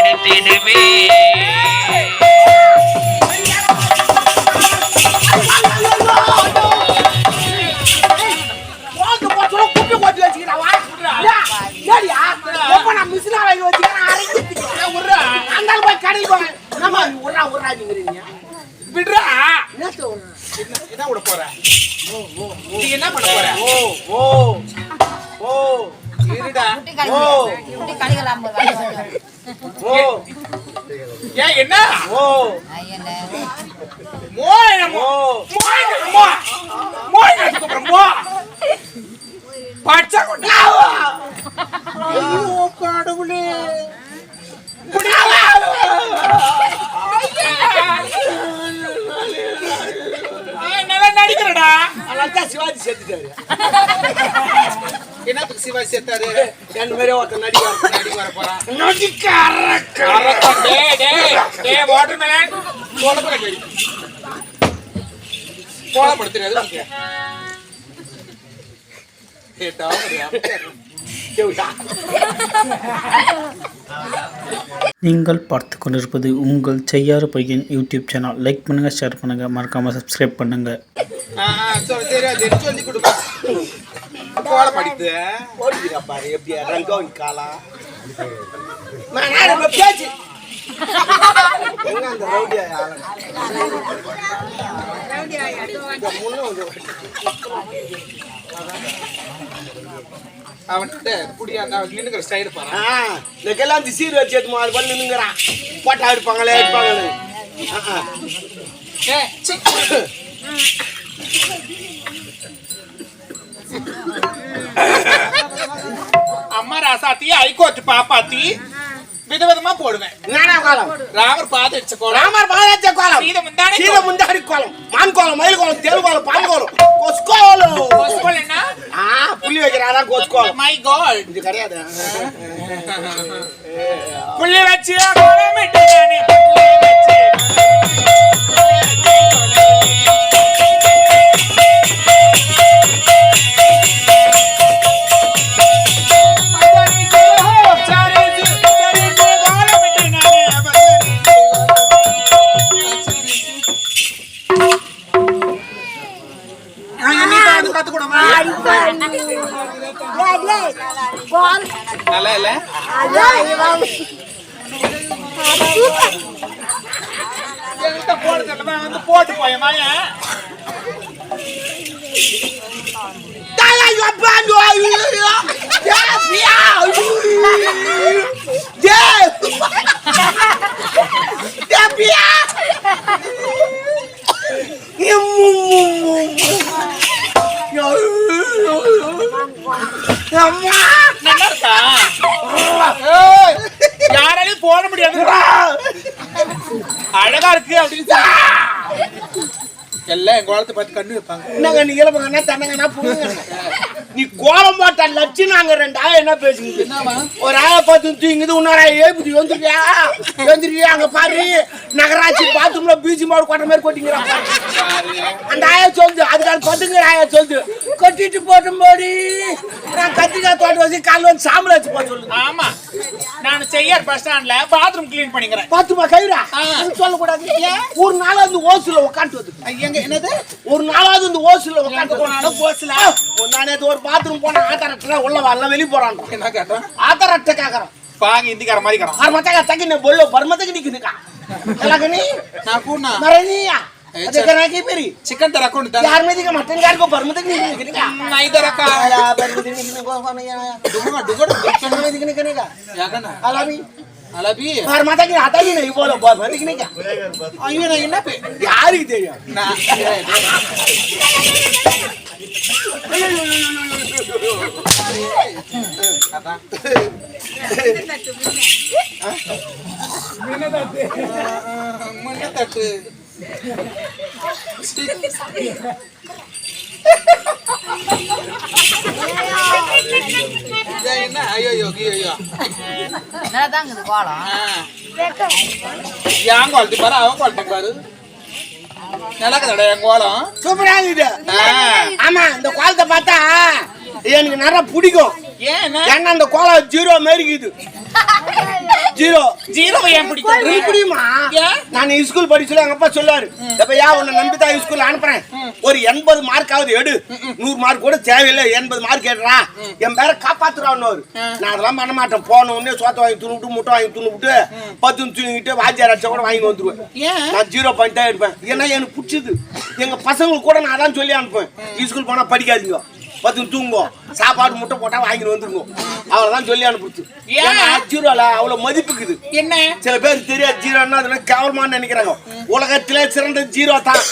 பிடித்திடுவே என்ன பண்ண போற? என்ன பச்சை கடவுளே நல்லா நடிக்கிறடா. சிவாஜி சேர்த்துட்டாரு. என்னத்துக்கு சிவாஜி சேர்த்தாரு? என் மாதிரி ஒருத்தர் நடிக்க வர போறான். வாட்டர்மெலன் கோலப்படுத்துறது நீங்கள் பார்த்து கொண்டிருப்பது உங்கள் செய்யாறு பையன் யூடியூப் சேனல். லைக் பண்ணுங்கள், ஷேர் பண்ணுங்கள், மறக்காமல் சப்ஸ்கிரைப் பண்ணுங்கள். சொல்லி கொடுப்பா. கோலப்படுத்து ஓடுகிறப்பா எப்படியா ரங்கோன் காலா பேச்சு எங்க அந்த ரவுடியா அவன்கிட்ட புடியா நின்னுக்கிற ஸ்டைல் பாரு. இதுக்கெல்லாம் அந்த சீர் வச்சு எடுத்து அது பண்ணி நின்னுங்கிறான். போட்டா எடுப்பாங்களே எடுப்பாங்களே. அம்மா ராசாத்தி ஐகோர்ட் பாப்பாத்தி விதவிதமா போடுவேன். ராமர் பாதடிச்ச கோலம், ராமர் பாதடிச்ச கோலம், சீத முந்தாடி கோலம், மான் கோலம், மயில் கோலம், தேல் கோலம், பால் கோலம், கொஸ்கோலம். கொஸ்கோலம் என்ன? புள்ளி வைக்கிறாரா கொஸ்கோலம். மை காட், இது கிடையாது. புள்ளி வச்சு கோலமிட்டு நானே புள்ளி வச்சு நல்லா இல்ல வந்து போட்டு போய மாய யாராலையும் போட முடியாது. அழகா இருக்கு அப்படின்னு எல்லாம் எங்க கோலத்தை பார்த்து கண்ணு வைப்பாங்க. என்னங்க நீ இளவங்கன்னா தன்னங்கன்னா புடுங்க. நீ கோலம் போட்ட லட்சணாங்க 2000 என்ன பேசுங்க. ஒரு ஆய பார்த்து தூங்குது, இன்னொரு ஆய ஏபி வந்துருக்கியா அங்க பாரு நகராட்சி பாத்ரூம்ல பீச்சு மாடு கொட்ட மாதிரி கொட்டிங்கிறாங்க. அந்த ஆய சொல்லுது அதுக்கான பட்டுங்கிற ஆய சொல்லுது கொட்டிட்டு போட்டு போடி நான் கத்திரிக்காய் தோட்டம் வச்சு காலைல வந்து சாம்பல் வச்சு போட்டு சொல்லுது. ஆமா நான் செய்யார் பஸ் ஸ்டாண்ட்ல பாத்ரூம் கிளீன் பண்ணிக்கிறேன். பாத்துமா கைரா சொல்லக்கூடாது. ஒரு நாளாவது இந்த ஓசுல உட்காந்து வந்து எங்க என்னது ஒரு நாளாவது இந்த ஓசுல உட்காந்து போனாலும் ஓசுல நானே ஒரு பாத்ரூம் போன ஆத்தாரட்டா உள்ள வரல வெளிய போறான். என்ன கேட்டோம்? ஆத்தாரட்ட கேக்குறான். பாங்க இந்திக்கார மாதிரி கறான். ஆர் மத்தக தகின பொல்ல பர்மத்தக நிக்குதுக்கா. கலகனி நான் கூனா மரணியா ಅದಕ್ಕೆ ಕಿ ಪೇರಿ ಚಿಕನ್ ತರ ಕೊಂಡು ತ ಯಾರ್ ಮೇದಿಗೆ ಮಟನ್ ಗಾರ್ಗೋ ಬರ್ಮತಗೆ ನಿಕಿನಿಕಾ ನೈ ದರಕ ಅಲ್ಲ ಬರ್ಮತಗೆ ನಿಕಿನಿಕೋ ಫಾನಯ ಡುಗಡ ಡುಗಡ ಚಿಕನ್ ಮೇದಿಗೆ ನಿಕಿನಿಕಾ ಯಾಕನ ಅಲಬಿ ಅಲಬಿ ಬರ್ಮತಗೆ ಆತಾಗಿ ನೈ ಬೋಲೋ ಬರ್ಮತಗೆ ನಿಕಾ ಅಯ್ಯೋ ನೈ ಇನ್ನಪೆ ಯಾರಿಗೆ தெரியும் ನಾ ಅದ ಮುನ್ನತಟ್ಟು என்ன ஐயோ ஐயோ என்னதாங்க கோலம் யாங்க குவாலிட்டி பாரு அவ குவாலிட்டி பாரு நடக்குதடா என் கோலம் சூப்பரா இருக்குது. ஆமா இந்த கோலத்தை பார்த்தா எனக்கு நிறைய பிடிக்கும். ஏன்னா அந்த கோலம் ஜீரோ மாதிரி இருக்குது. ஜீரோ. ஜீரோவை ஏன் பிடிக்கும்? இப்படியுமா? நான் ஸ்கூல் படிச்சுல எங்க அப்பா சொல்லுவாரு, எப்பயா உன்னை நம்பிதான் ஸ்கூல் அனுப்புறேன், ஒரு 80 மார்க்காவது எடு, 100 மார்க் கூட தேவையில்லை, 80 மார்க் எடுறா, என் பேரை காப்பாத்துறான்னு. நான் அதெல்லாம் பண்ண மாட்டேன். போன உடனே சோத்த வாங்கி துணுவிட்டு முட்டை வாங்கி துணுவிட்டு 10 தூங்கிட்டு வாத்தியார் அடிச்சா கூட வாங்கி வந்துருவேன். நான் 0 பாயிண்ட் தான் எடுப்பேன். ஏன்னா எனக்கு பிடிச்சது. எங்க பசங்களுக்கு கூட நான் அதான் சொல்லி அனுப்புவேன், ஸ்கூல் போனா படிக்காதீங்க, 10 தூங்குவோம், சாப்பாடு முட்டை போட்டா வாங்கிட்டு வந்துருங்க, அவ்வளவுதான் சொல்லி அனுப்புச்சு. ஏன்னா 0ல அவ்வளவு மதிப்புக்குது. என்ன சில பேர் தெரியாது ஜீரோன்னா அதெல்லாம் கேவலமான்னு நினைக்கிறாங்க. உலகத்திலே சிறந்த 0 தான்.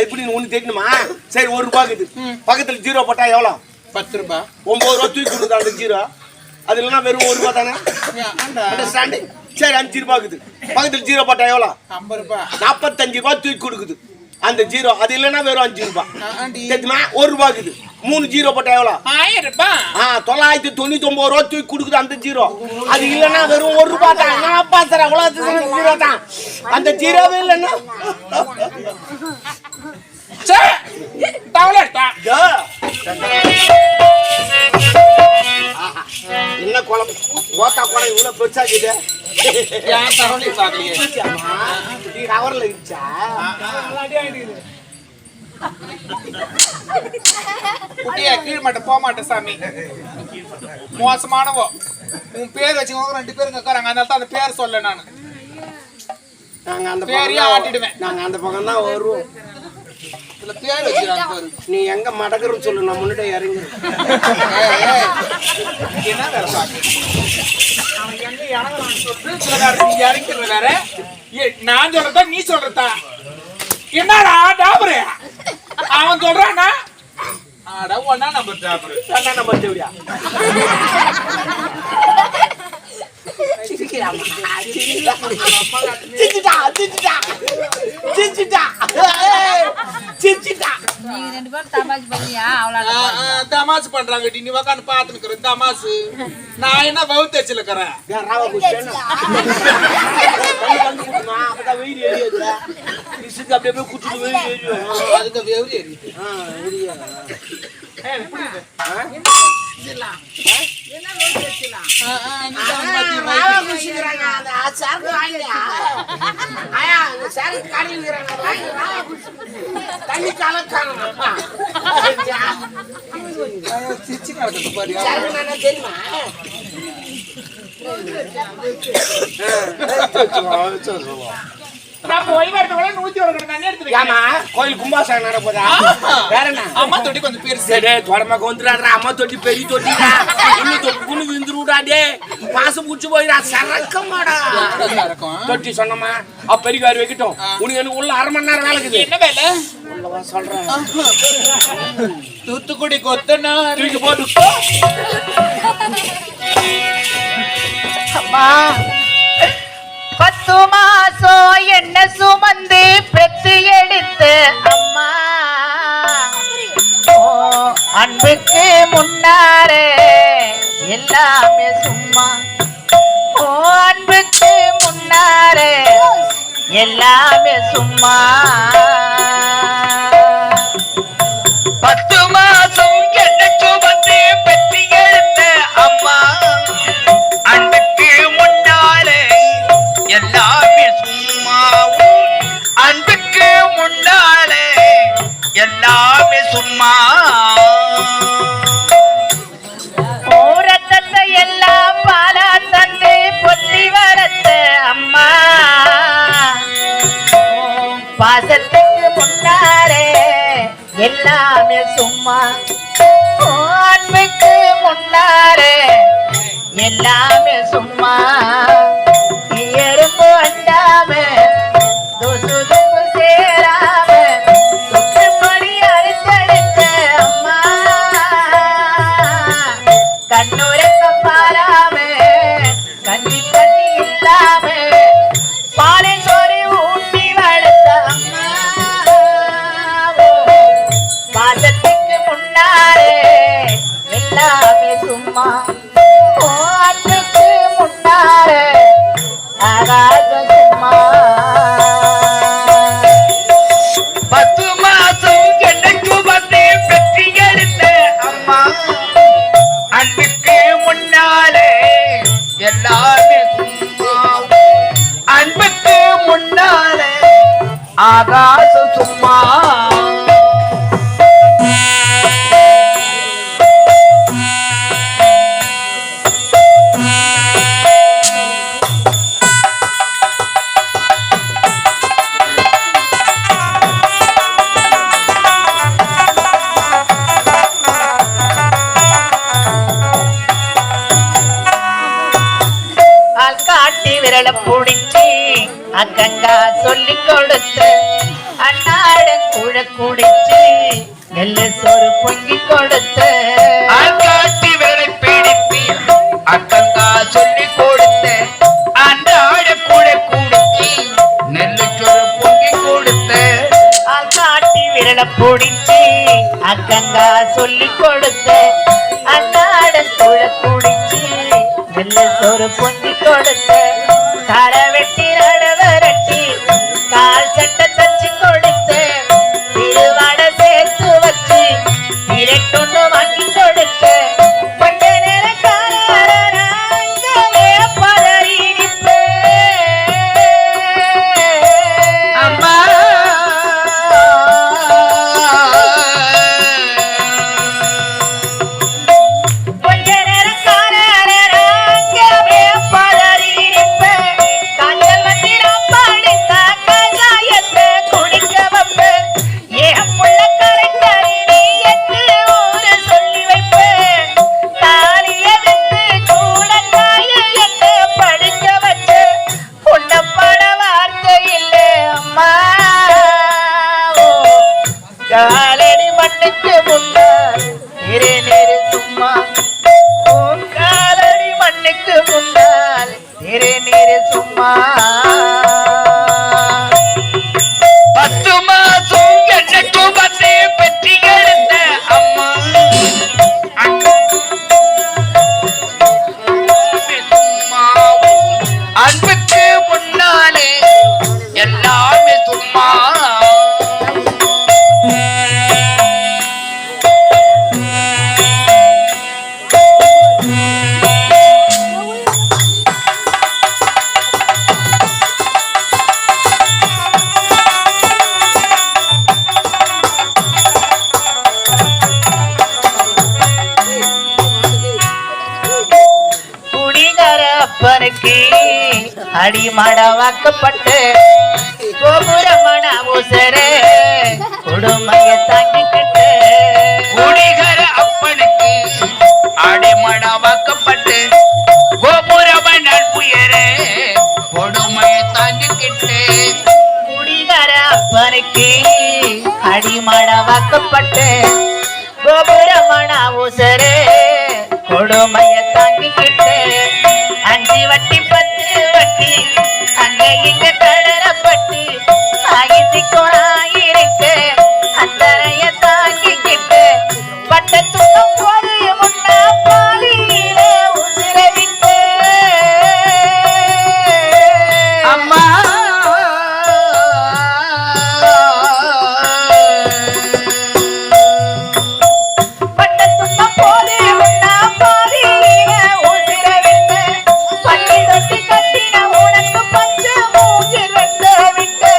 எப்படி ஒண்ணு தெரியணுமா? சரி, 1 ரூபாய்க்குது, பக்கத்துல 0 போட்டா எவ்வளவு? 10 ரூபாய். 9 ரூபா தூக்கி கொடுக்குது அந்த 0. அது இல்லைன்னா வெறும் 1 ரூபா தானே. அண்டர்ஸ்டாண்டிங்? சரி, 5 ரூபாய்க்குது, பக்கத்துல 0 போட்டா எவ்வளவு? 50 ரூபாய். 45 ரூபாய் தூக்கி கொடுக்குது அந்த 0. அது இல்லைன்னா வெறும் 5 ரூபாய். தெரியுமா? 1 ரூபாய்க்குது, 3 0 போட்டா எவ்வளவு? 1000 ரூபாய். 999 ரூபா தூக்கி கொடுக்குது அந்த 0. அது இல்லைன்னா வெறும் 1 ரூபாய் தான். நான் பாத்துறேன், உலகத்துல 0 தான். அந்த 0வே இல்லைன்னா என்ன குழம்பு ஓட்டா குழம்பு இவ்வளவு பெருசாக்குது? கவர்ல இருந்துச்சா? குட்டியா கீழ் மாட்ட போக மாட்டேன் சாமி, மோசமானவோ. உன் பேர் வச்சுக்கோங்க, 2 பேருங்க இருக்காங்க, அதனால தான் அந்த பேர் சொல்ல. நாங்க அந்த பேரையே ஆட்டிடுவேன். நாங்க அந்த பக்கம் தான் வருவோம். பேர் வச்சுக்கிறாங்க. நீ எங்க மடக்குறன்னு சொல்லு, நான் முன்னாடி இறங்கி. என்ன வேற சாமி, அவன் எங்க இறங்கலான்னு சொல்லிட்டு இறங்கிறது வேற. நான் சொல்றதா நீ சொல்றதா? என்னடா டாபரு அவன் சொல்றானா? ஆடா ஒண்ணா நம்பர் டாபரு, ரெண்டா நம்பர் தேவையா? நீங்க 2 பேரும் தமாஷ் பண்ணியா? அவ்வளவு தமாசு பண்றாங்க. நீ உக்காந்து பாத்துக்கிற தமாசு. நான் என்ன வவுத்தச்சில இருக்கிறேன். அதுக்கு வெவுரி தண்ணி கலக்கான தெரியுமா? கோயில் கும்பாசம் நடப்பதா? வேற என்ன? அம்மா தொட்டி கொஞ்சம் பெருசு. தொடமாக வந்துடுறா. அம்மா தொட்டி பெரிய தொட்டிடா. இன்னும் தொட்டி விந்துருடாடே, பாசம் புடிச்சு போயிடா. சரக்கமாடா தொட்டி சொன்னமா பெரியக்காரி வைக்கட்டும். உனக்கு எனக்கு உள்ள 1/2 மணி நேரம் வேலை இருக்குது. என்ன வேலை சொல்றேன்? தூத்துக்குடி கொத்தனா தூக்கி போட்டு அம்மா 10 மாசம் என்ன சுமந்து பெத்து எடுத்து அம்மா, அன்புக்கு முன்னாரே எல்லாமே சும்மா. அன்புக்கு முன்னாரே எல்லாமே சும்மா. 10 மாசம் என்ன சுமந்து பெத்து எடுத்த அம்மா, அன்புக்கு முன்னாலே எல்லாமே சும்மா. அன்புக்கு முன்னாலே எல்லாமே சும்மா. ரத்தத்தை எல்லாம் பாலா தந்து பொத்தி வரத்த அம்மா, பாசத்துக்கு முன்னாரே எல்லாமே சும்மா. அன்புக்கு முன்னாரே எல்லாமே சும்மா. எறும்பு அண்டாம துசு துப்பு சேராம சொத்து மணி அறுத்தெடுத்த அம்மா, கண்ணுரக்க பாராம கண்ணி தண்ணி இல்லாம பாலை சோறு ஊட்டி வளர்த்த அம்மா. பாசத்துக்கு முன்னாரே எல்லாமே சும்மா. அன்புக்கு முன்னாரே ஆகாத சும்மா. 10 மாசம் என்ன சுமந்து பெத்து எடுத்த அம்மா, அன்புக்கு முன்னாலே எல்லாமே சும்மா. ஆகாசம் சும்மா விரல புடிச்சு அக்கங்கா சொல்லி கொடுத்து அன்னாட கூட குடிச்சு நெல்லு சோறு பொங்கி கொடுத்து ஆள்காட்டி விரலை பிடித்து அக்கங்கா சொல்லி கொடுத்து அன்னாட கூட குடிச்சு நெல்லு சோறு பொங்கி கொடுத்து ஆள்காட்டி விரல புடிச்சு அக்கங்கா சொல்லி கொடுத்து அன்னாட கூட குடிச்சு நெல்லு சோறு பொங்கி கொடுத்து கார வெட்டி நடவரட்டி கால் சட்டை தச்சு கொடுத்து திருவாட சேர்த்து வச்சு இரட்டொன்னு வாங்கி கொடுத்து கொஞ்ச நேரம் காரே பதறி அம்மா கொஞ்ச நேரம் காரே பதறி காஞ்சல் வச்சு படித்த கசாயத்தை குடிக்க வைப்ப ஏன் புள்ள கரைக்கறி எட்டு ஊரு சொல்லி வைப்ப தாலிய வித்து கூட காய என்ன படிக்க வச்ச உன்ன பட வார்த்தை இல்ல அம்மா காலடி மண்ணுக்கு முன்னாள் நிறு சும்மா காலடி மண்ணுக்கு முன்னால் நிறு சும்மா 10 மாசம் என்ன சுமந்து பெற்றி எடுத்த அம்மா அன்புக்கு முன்னாலே எல்லாமே சும்மா குடிகார அப்பனுக்கு அடிமட வாக்கப்பட்டு கோபுரமன உசர கொடுமைய தாங்கிக்கிட்டு குடிகர அப்பனுக்கு அடிமட வாக்கப்பட்டு கோபுரமன் உயரே கொடுமையை தாங்கிக்கிட்டு குடிகார அப்பனுக்கு அடிமட வாக்கப்பட்டு கோபுரமன உசர கொடுமைய தாங்கிக்கிட்டு 5 வட்டி 10 வட்டி அங்க இங்க கடறப்பட்டு ஆயிசிக்கும் ஆயிருக்கு அத்தனைய தாங்கிக்கிட்டு பட்ட துக்கம் போது முன்னா பாலியில உசிர விட்டு அம்மா பட்ட துக்கம் போது முன்னா பாலியில உசிர விட்டு பட்டி தொட்டி கட்டின உனக்கு பச்சை மூங்கில் வெட்ட விட்டு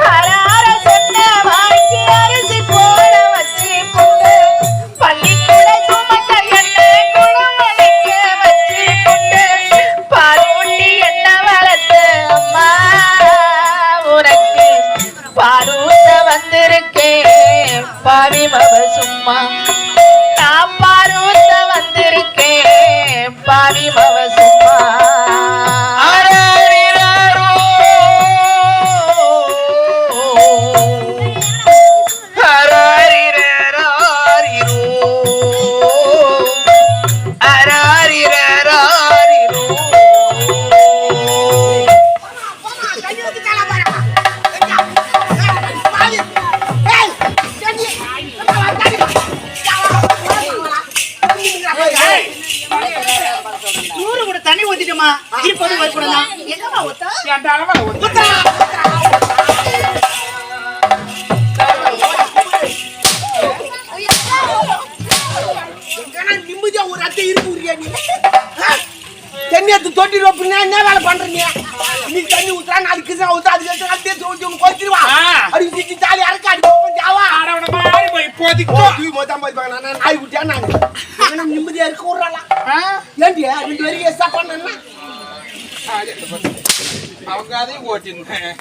அறார சொன்ன வாங்கி அரிசி போட வச்சு போட்டு பள்ளிக்கூட சுமக்க என்ன குணமளிக்க வச்சு போட்டு பால் ஊட்டி என்ன வளர்த்து அம்மா உனக்கு பால் ஊத்த வந்திருக்கேன் பாவி மவ சும்மா நான் பால் ஊத்த வந்திருக்கேன் பாவி மவ சும்மா அரரிரரோ. அரரிரராரிரோ. அரரிரராரிரோ. நூறு கூட தண்ணி ஊத்திட்டோமா இப்போது வரக்கூடாதா எங்கம்மா ஊத்தா என் அளவில் ஊத்து. எங்கன்னா நிம்மதியா ஒரு அட்டை இருக்கு நீ தண்ணி எடுத்து தொட்டிடுவா பின்ன என்ன வேலை பண்றீங்க நீ தண்ணி ஊத்துறா நாளைக்கு ஊத்தா அதுக்கு அட்டை தொட்டி கொத்திடுவா ஆ. தூக்கி மொத்தம் போய் நான் நாய் குட்டியா நான் நிம்மதியா இருக்க விடுறாளா ஏண்டி 2 வரைக்கும் எஸ்டா பண்ணா அவங்க அதையும் ஓட்டிருந்தேன்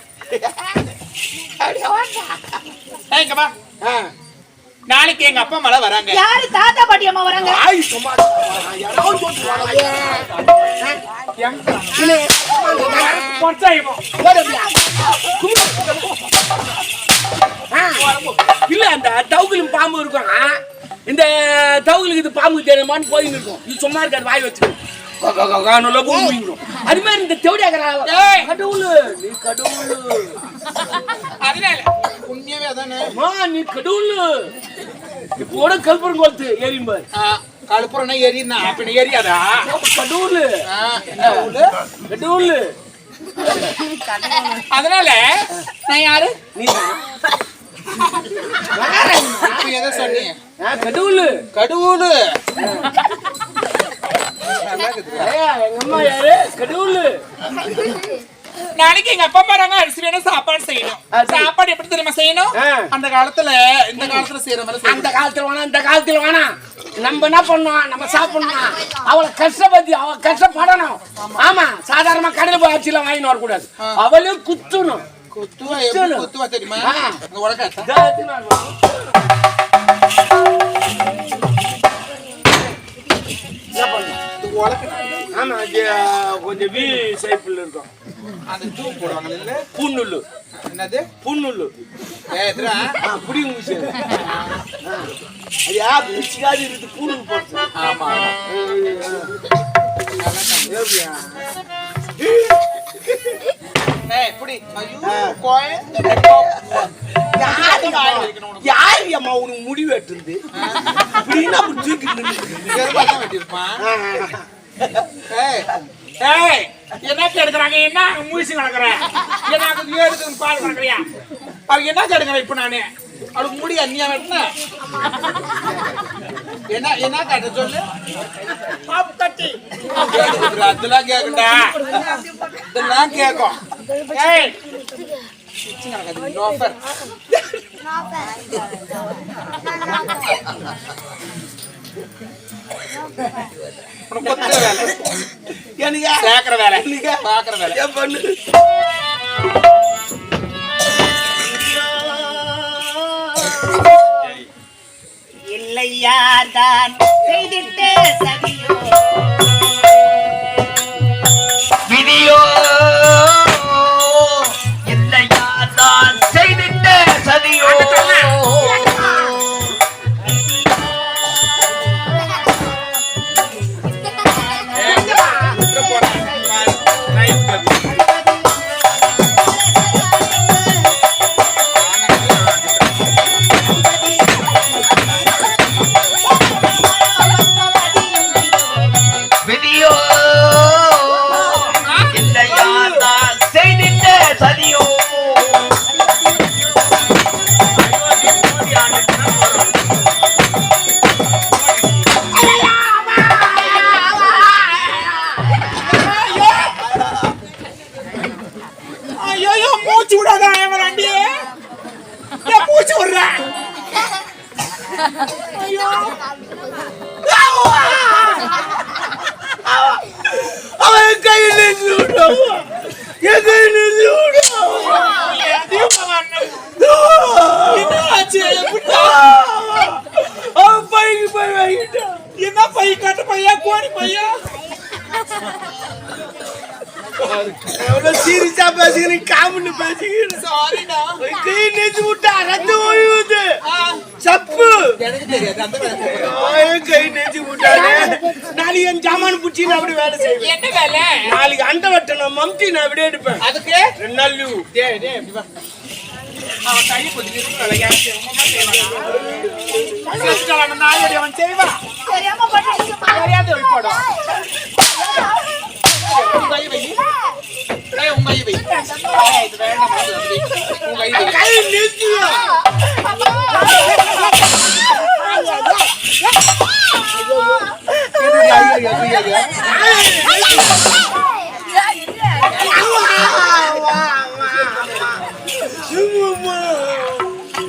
நாளைக்கு எங்க அப்பா அம்மா வராங்க. யாரு தாத்தா பாட்டி அம்மா வராங்க? ஆய் சும்மா யாராவது சொல்லிட்டு இல்ல அந்த தவுகளும் பாம்பு இருக்கும். இந்த தவுகளுக்கு இது பாம்பு தெரியுமான்னு போயின்னு இருக்கும். இது சும்மா இருக்காது வாய் வச்சு அது மாதிரி இந்த தேவடியாக்கிறா கடவுளு நீ கடவுளு அதனால உண்மையாவே அதானே நீ கடவுளு இப்போட கல்புரம் கொளுத்து எரியும்பாரு கழுப்புறனா எரியுதா அப்ப எரியாதா கடவுளு கடவுளு அதனால நான் யாரு நீ எதை சொன்னீங்க கடவுளு கடவுளு எங்க அம்மா யாரு கடவுளு நாளைக்கு எங்க அப்பா பாருங்க அரிசி வேணும் சாப்பாடு செய்யணும். சாப்பாடு எப்படி தெரியுமா செய்யணும்? அந்த காலத்துல இந்த காலத்துல செய்யற மாதிரி அந்த காலத்துல வேணா இந்த காலத்துல வேணா நம்ம என்ன பண்ணோம் நம்ம சாப்பிடணும் அவளை கஷ்டப்பத்தி அவ கஷ்டப்படணும். ஆமா சாதாரணமா கடையில போய் அரிசிலாம் வாங்கிட்டு வரக்கூடாது அவளையும் குத்தணும். குத்துவா தெரியுமா? ஆமா கொஞ்சம் வி ஷேப்ல இருக்கும். அந்த தூக்கு போடுவாங்க இல்ல புண்ணுள்ளு என்னது புண்ணுள்ளு ஏத்ரா புடி ஊசி அது யார் மிச்சிகாது இருக்கு புண்ணு போட்டு. ஆமா ஏய் புடி ஐயோ கோயந்த யார் அம்மா உனக்கு முடி வெட்டுறது இப்படின்னா தூக்கிட்டு கருப்பாதான் வெட்டிருப்பான். ஏய் என்ன கேட்கறாங்க என்ன மூசி நடக்கிறேன் என்ன ஏடுக்கு பால் நடக்கிறியா அவங்க என்ன கேட்கறேன் இப்ப நானு அவளுக்கு முடி அந்நியா வெட்டின என்ன என்ன கேட்ட சொல்லு அதெல்லாம் கேட்கண்டா இதெல்லாம் கேட்கும். ஏய் சேர்க்கிற வேலை பாக்குற வேலை பண்ணு இல்லையார்தான் செய்திட்டு சதியோ விதியோ இல்லையாதான் செய்திட்ட சதியோ விதியோ இல்லையாதான் செய்திட்ட சதியோ ஐயோ மூச்சு விடாத வண்டி மூச்சு விடுற ஐயோ அவன் கையில் என் கையில் அவன் பைக்கு போய் வாங்கிட்டான். என்ன பை கட்ட பையா கோடி பையா சீரியஸா பேசுகிறேன் காமெடி பேசுகிறேன். சாரிடா கை நெஞ்சு விட்டா ரத்தம் ஒழுகுது சப்பு எனக்கு தெரியாது அந்த கை நெஞ்சு விட்டாரு. நாளைக்கு என் ஜாமான் புடிச்சு நான் அப்படி வேலை செய்வேன். என்ன வேலை நாளைக்கு அண்டை வெட்டணும் மம்டி நான் அப்படியே எடுப்பேன். அதுக்கு 2 நாள் லீவ். டேய் டேய் இப்படி வா அவன் கை கொஞ்சம் வேலையா உமா செய்வானா நாயடி அவன் செய்வா தெரியாம பண்ணி தெரியாத வைப்போடா உங்க கை வை டேய் உங்க கை வை இது வேண்டாம் உங்க கை வை கை நெஞ்சு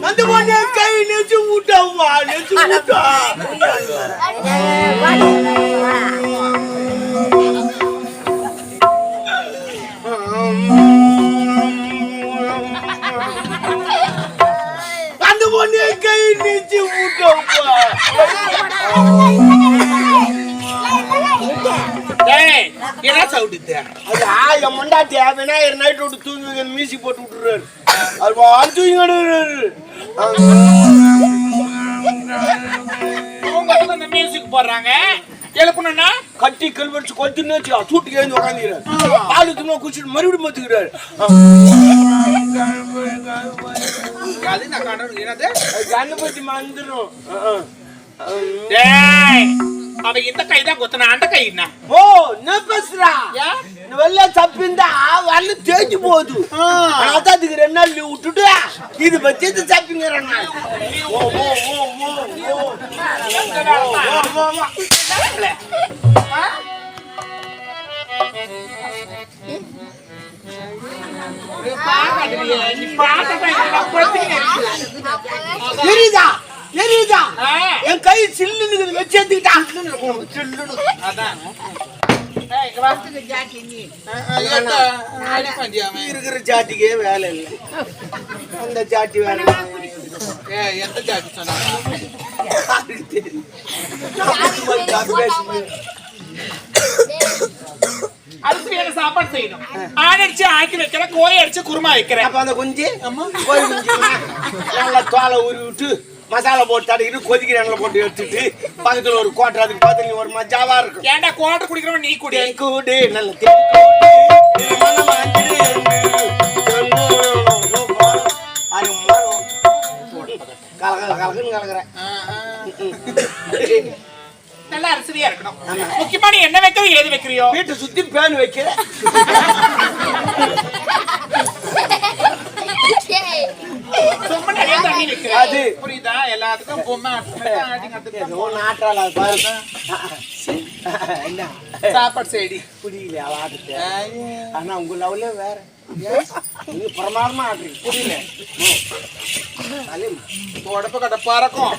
அந்த பொண்ணு கை நெஞ்சு விட்டா அந்த பொண்ணு கை நீச்சு விட்டோம்ப்பா. ஏய், என்ன சவுடுது? அது என் மண்டாட்டியா விநாயகர் நைட் விட்டு தூங்கி மியூசிக் போட்டு விட்டுறாரு. அது வாழ் தூங்கிடுறாரு. அவங்க வந்து அந்த மியூசிக் போடுறாங்க. எழுப்புனா கட்டி கல்வெடிச்சு கொஞ்சம் சூட்டுக்கு எழுந்து உட்காந்துக்கிறாரு. ஆளு துணை குடிச்சிட்டு மறுபடியும் மத்துக்கிறாரு. அது நான் காணணும். என்னது? கண்ணபதி மறந்துடும். டேய், அவன் இந்த கை தான் கொத்தனா, அந்த கை என்ன? ஓ என்ன பேசுறா? வெள்ள தப்பிந்தா வரல தேய்ச்சி போகுது. அதான் அதுக்கு 2 நாள் லீவ் விட்டுட்டு இது பத்தி தப்பிங்கிறேன். எரியுதா எரியுதா? என் கை சில்லுன்னு வச்சு எடுத்துக்கிட்டான். இருக்கிற ஜாட்டிக்கே வேலை இல்லை. அந்த ஜாட்டி வேலை எந்த ஜாதி சொன்னா? அதுக்கு என்ன சாப்பாடு செய்யணும்? ஆடிச்சு ஆக்கி வைக்கிற, கோழி அடிச்சு குருமா வைக்கிறேன். அப்ப அந்த குஞ்சு கோழி குஞ்சு நல்லா தோலை உருவி விட்டு மசாலா போட்டு தடவிட்டு கொதிக்கிற எண்ணெய் போட்டு எடுத்துட்டு பக்கத்துல ஒரு கோட்டை, அதுக்கு பக்கத்துல ஒரு மஜாவா இருக்கும். ஏன்டா கோட்டை குடிக்கிறவன் நீ குடி. கூடு நல்ல கலக்குறேன். நல்லா அரிசியா இருக்கணும். முக்கியமா நீ என்ன வைக்கிற, ஏது வைக்கிறியோ? வீட்டை சுத்தி பேன் வைக்கிற. ரொம்ப நிறைய தண்ணி வைக்கிற. அது புரியுதா? எல்லாத்துக்கும் பொம்மை நாட்டாள சாப்பாடு செய்டி புரியல ஆடுது. ஆனா உங்க லவ்ல வேற நீங்க பிரமாதமா ஆடுறீங்க. புரியல உடம்பு கட்ட பறக்கும்.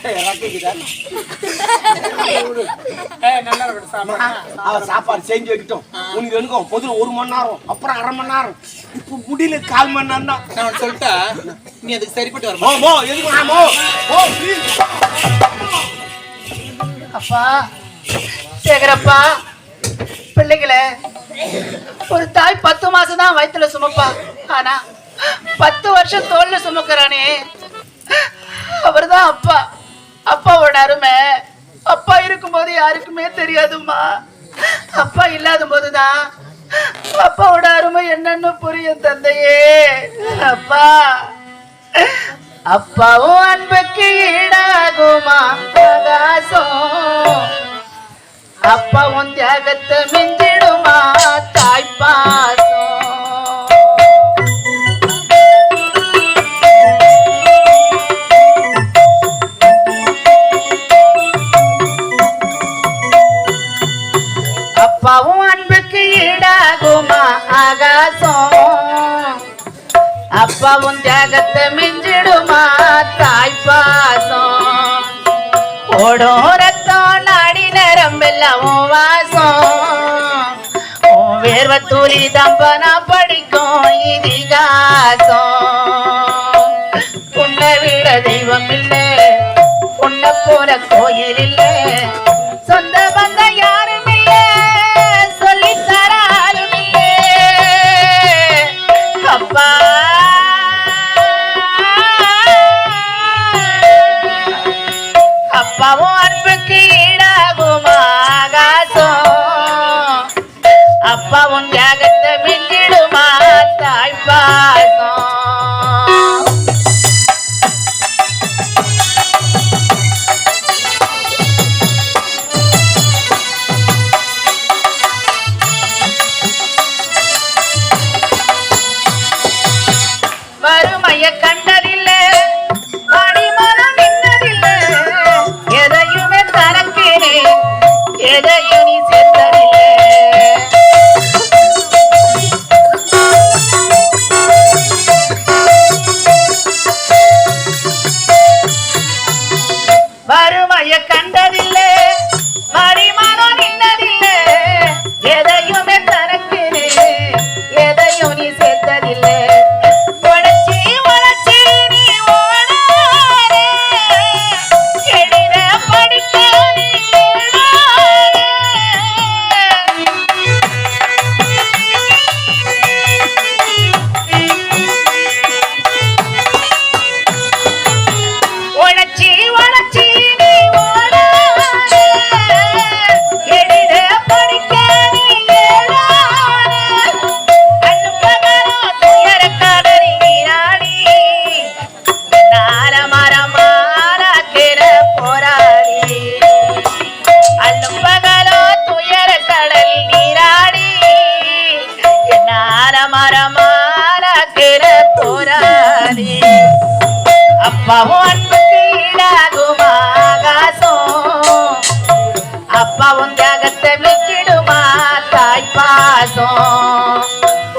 நல்லா இருக்கட்டும் சாப்பாடு. சாப்பாடு செஞ்சு வைக்கிட்டோம். உனக்கு எனக்கும் பொதுல 1 மணி நேரம், அப்புறம் 1/2 மணி நேரம், இப்ப முடியல 1/4 மணி நேரம் தான். நான் சொல்லிட்டா நீ அதுக்கு சரிப்பட்டு வர. எதுக்கு அப்பா சேகரப்பா, பிள்ளைகளே, ஒரு தாய் 10 மாசம் தான் வயித்துல சுமப்பா. ஆனா 10 வருஷம் தோல்ல சுமக்கிறானே, அவர்தான் அப்பா. அப்பாவோட அருமை அப்பா இருக்கும்போது யாருக்குமே தெரியாதும்மா. அப்பா இல்லாத போதுதான் அப்பாவோட அருமை என்னன்னு புரியும் தந்தையே. அப்பா அப்பாவும் அன்புக்கு ஈடாகுமா ஆகாசம், அப்பாவும் தியாகத்தை மிஞ்சிடுமா தாய்ப்பாசம். அப்பாவும் அன்புக்கு ஈடாகுமா ஆகாசம், அப்பாவும் தியாகத்தை மிஞ்சிடுமா தாய்ப்பாசம். ஓடும் ரத்தம் நாடி நரம்பெல்லாம் வாசம், வேர்வ தூரி தம்பனா படிக்கும் இதிகாசம். உன்னை விட தெய்வம் இல்லை, உன்னை போல கோயில் இல்லை, சொந்த பந்தம் யாரும் இல்லை, சொல்லித்தர ஆளும் இல்லை. அப்பா அப்பாவும் அன்புக்கு ஈடாகுமா ஆகாசம், அப்பாவும் தியாகத்தை மிஞ்சிடுமா தாய்ப்பாசம். போராடி அப்பாவும் அன்புக்கு ஈடாகுமா ஆகாசம் அப்பாவும் தியாகத்தை மிக்கிடுமா தாய்ப்பாசம்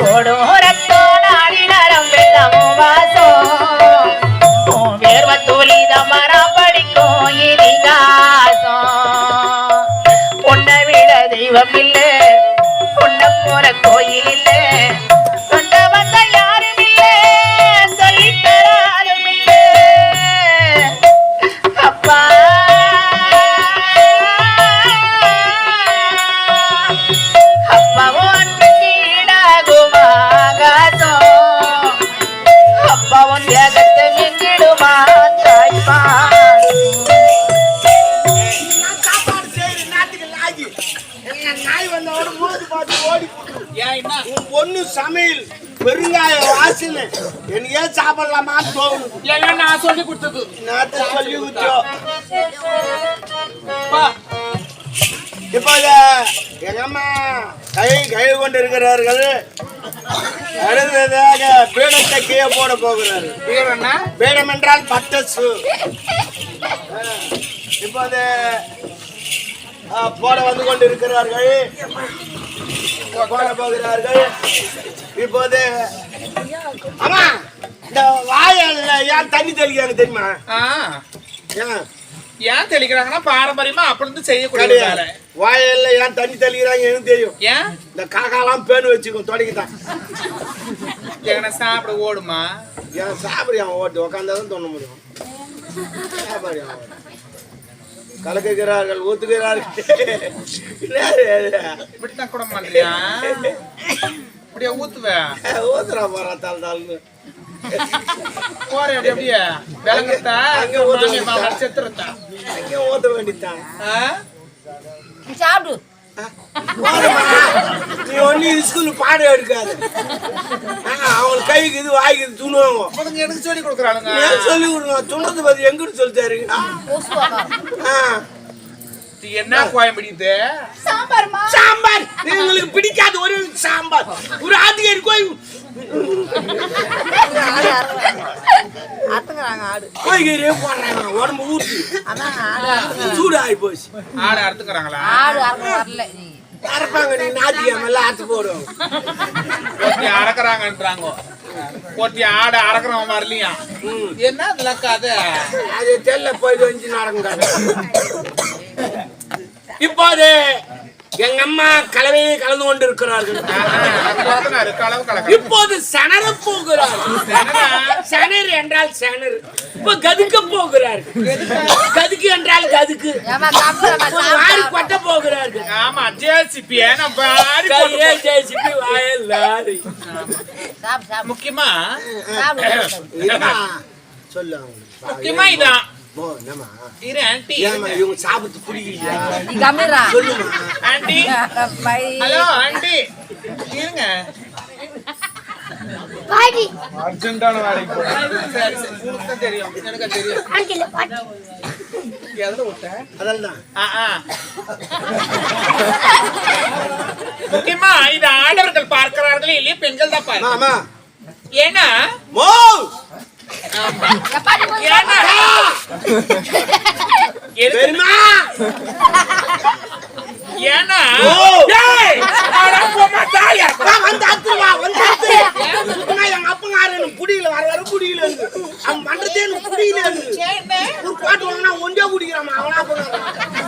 ஓடும் ரத்தோ நாடி நரம்பு தமும் வாசம் வேர்வ தூளித மரம் படிக்கும் இதிகாசம் உன்னை விட தெய்வம் இல்லை உன்னை போற கோயில் இல்லை சொந்த வந்த யாரும் இல்லை சொல்லித்தராலும் இல்லை அப்பா அப்பாவும் அன்புக்கு ஈடாகுமா ஆகாசம் அப்பாவும் தியாகத்தை மிங்கிடுமா தாய்ப்பா சாப்பாடு செய்யற நாட்டுக்கு லாகி எங்க நாய் வந்தோட மூது பார்த்து ஓடி ஏன் என்ன உன் பொண்ணு சமையல் பெருங்காய வாசனை எனக்கே சாப்பிடலாமா தோணும் எல்லாம் நான் சொல்லி கொடுத்தது நேரத்தை சொல்லி விட்டோம் பா. இப்போ எங்க அம்மா கை கொண்டு இருக்கிறார்கள் அடுத்ததாக பீடத்தை கீழே போட போகிறாரு பேர் என்ன பீடம் என்றால் பட்டசு இப்போது போட வந்து கொண்டு இருக்கிறார்கள் போட போகிறார்கள் இப்போது ஆமா இந்த வாயல்ல ஏன் தண்ணி தெளிக்கிறாங்க தெரியுமா ஏன் ஏன் தெளிக்கிறாங்கன்னா பாரம்பரியமா அப்படி இருந்து செய்யக்கூடாது வேலை. வாயல்ல ஏன் தண்ணி தெளிக்கிறாங்க எனக்கு தெரியும் ஏன் இந்த காக்காலாம் பேனு வச்சுக்கோ தொடக்கிட்டான் எங்கன சாப்பிட ஓடுமா ஏன் சாப்பிடுறான் ஓட்டு உக்காந்தாதான் தோண முடியும் சாப்பிடுறான் கலக்குகிறார்கள் ஊத்துகிறார்கள் இப்படித்தான் கூட மாட்டியா இப்படியே ஊத்துவேன் ஊத்துறா போறா தாள் தாள்னு போறேன் அப்படியே விளங்கத்தா அங்க ஊத்த செத்துறதா அங்கே ஊத்த வேண்டித்தான் சாப்பிடு நீ ஒண்ணு ஸ்கூல் பாடம் எடுக்காது அவங்களுக்கு கைக்கு இது வாய்க்கு இது துணுவாங்க அவங்க எனக்கு சொல்லி கொடுக்குறானுங்க ஏன் சொல்லி கொடுங்க துணத்தை பத்தி எங்கிட்டு சொல்லி தருங்க என்ன கோயம்படிது சாம்பார் எங்களுக்கு பிடிக்காது ஒரு சாம்பார் ஒரு ஆட்டுக்காரி கோய்கறியே போடுறாங்க உடம்பு ஊத்து சூடு ஆகி போச்சு ஆடு அறுத்துக்கிறாங்களா அரைப்பாங்க நீ ஞாயிற்றுக்கிழமை எல்லாம் அறுத்து போடுவோம் ஒருத்தி அறக்குறாங்கன்றாங்க ஒருத்தி ஆடு அறக்குறவன் வரலையா என்ன அதெல்லாம் கதை அது தெல்ல போய் வந்து நடங்க இப்போது எங்க அம்மா கலவையை கலந்து கொண்டு இருக்கிறார்கள் இப்போது சனர போகிறார்கள் சனர் என்றால் சனர் இப்ப கதுக்க போகிறார்கள் கதுக்கு என்றால் கதுக்கு வாரி கொட்ட போகிறார்கள் ஆமா ஜேசிபி ஜேசிபி வாயல் லாரி முக்கியமா சொல்லு முக்கியமா இதான் போ என்னம்மா இரு ஆண்டி ஏமா இவங்க சாப்பிட்டு குடிக்கிறீங்களா சொல்லுமா ஆண்டி ஹலோ ஆண்டி இருங்க அர்ஜென்டான வேலைக்கு போறேன் சரி சரி உங்களுக்கு தெரியும் எனக்கு தெரியும் எதுல விட்ட அதெல்லாம் முக்கியமா இது ஆடவர்கள் பார்க்கிறார்களே இல்லையே பெண்கள் தான் பாருங்க மாமா ஏன்னா மோ பெருமா ஏன்னா எங்க அப்பங்கார குடியில வர வர குடியில இருந்து அவன் பண்றதே குடியில இருந்து ஒரு பாட்டு வாங்கினா ஒன்றே குடிக்கிறான் அவனா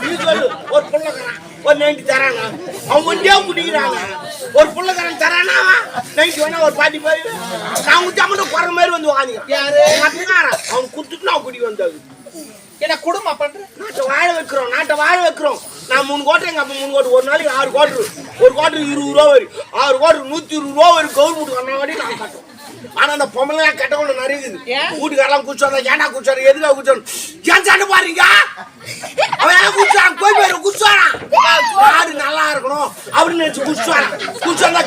நீ சொல்லு ஒரு புள்ளக்காரன் ஒரு 90 தராங்க அவன் ஒன்றே குடிக்கிறாங்க ஒரு புள்ளக்காரன் தரானா 90 வேணா ஒரு பாட்டி போய் நான் குடிச்சா மட்டும் குறை மாதிரி வந்து வாங்கிக்கிறான் அவன் குடுத்துட்டு நான் குடி வந்தது என்ன குடும்பம் பண்ற நாட்டை வாழ வைக்கிறோம் நான் 3 கோட்டை எங்க அப்பா 3 கோட்டை ஒரு நாளைக்கு 6 கோட்டர் ஒரு கோட்டர் 20 ரூபா வரும் 6 கோட்டர் 120 ரூபா வரும் கவர்மெண்ட் கண்ணாடி நான் கட்டுறோம் ஆனா அந்த பொம்பளை கட்ட கொண்டு நிறையுது வீட்டுக்காரெல்லாம் குடிச்சோம் ஏன்டா குடிச்சாரு எதுக்காக குடிச்சோம் ஏன் சண்டை பாருங்க அவன் ஏன் குடிச்சான் போய் போயிரு குடிச்சானா ஆடு நல்லா இருக்கணும் அப்படின்னு நினைச்சு குடிச்சா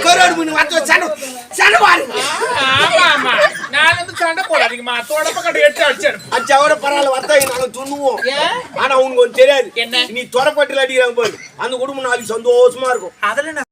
கருவாடு மீன் வச்சு சண்டை பாருங்க ஆமா நான் வந்து சண்டை போடாதீங்கம்மா தொடப்ப கட்டை எடுத்து அடிச்சேன் அச்சாவோட பரவாயில்ல வர்த்தாங்க நாங்க துண்ணுவோம் ஆனா உனக்கு ஒன்று தெரியாது என்ன நீ தொடப்பட்டில் அடிக்கிறாங்க பாரு அந்த குடும்பம் நாளைக்கு சந்தோஷமா இருக்கும் அதுல